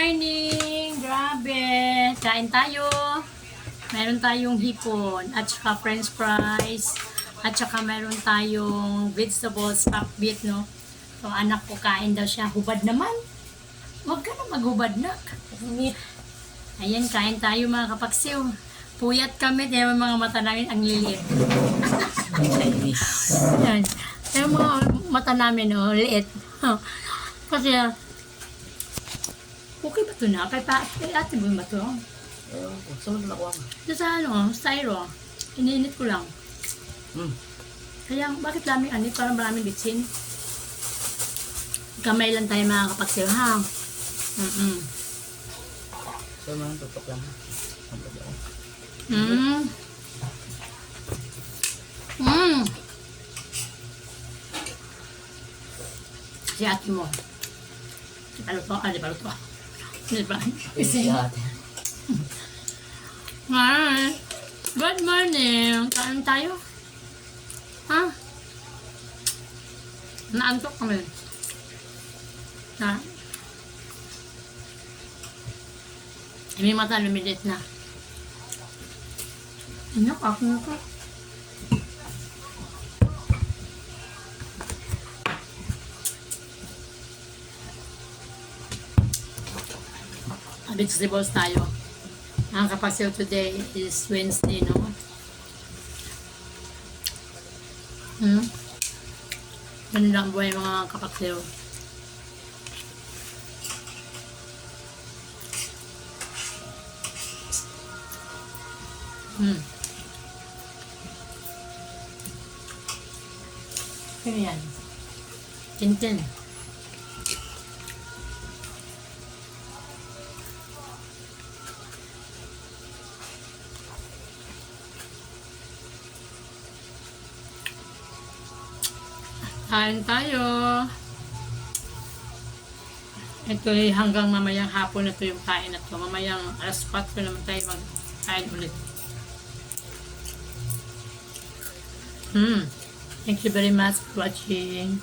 morning! Grabe! Kain tayo. Meron tayong hipon at saka french fries at saka meron tayong vegetables, pakbit, no? So, anak ko kain daw siya. Hubad naman. Huwag ka na maghubad, nak. Ayan, kain tayo mga kapaksiw. Puyat kami, kaya mga mata namin ang lilit. Ayan. Kaya mga mata namin, oh, liit. Kasi, okay ba ito na? Kay ate mo ba ito? Saan mo nakuha mo? Ito sa ano, styro. Iniinit ko lang. Kaya, bakit daming anit? Parang maraming bitsin. Kamay lang tayo mga kapaksiw, ha? Saan mo tutok lang ha? Si ate mo. Di paluto. Di paluto. Di ba? Si ate. Hi! Good morning! Kain tayo? Ha? Naantok kami. Ha? May mata lumilit na. Anak, ako na ka. Vegetables tayo. Ang kapasiw today is Wednesday, no? Ganun lang buhay mga kapasiw. Ano yan? Tintin. Kain tayo. Ito ay hanggang mamayang hapon na ito yung kain na ito. Mamayang alas 4 naman tayo mag-kain ulit. Thank you very much for watching.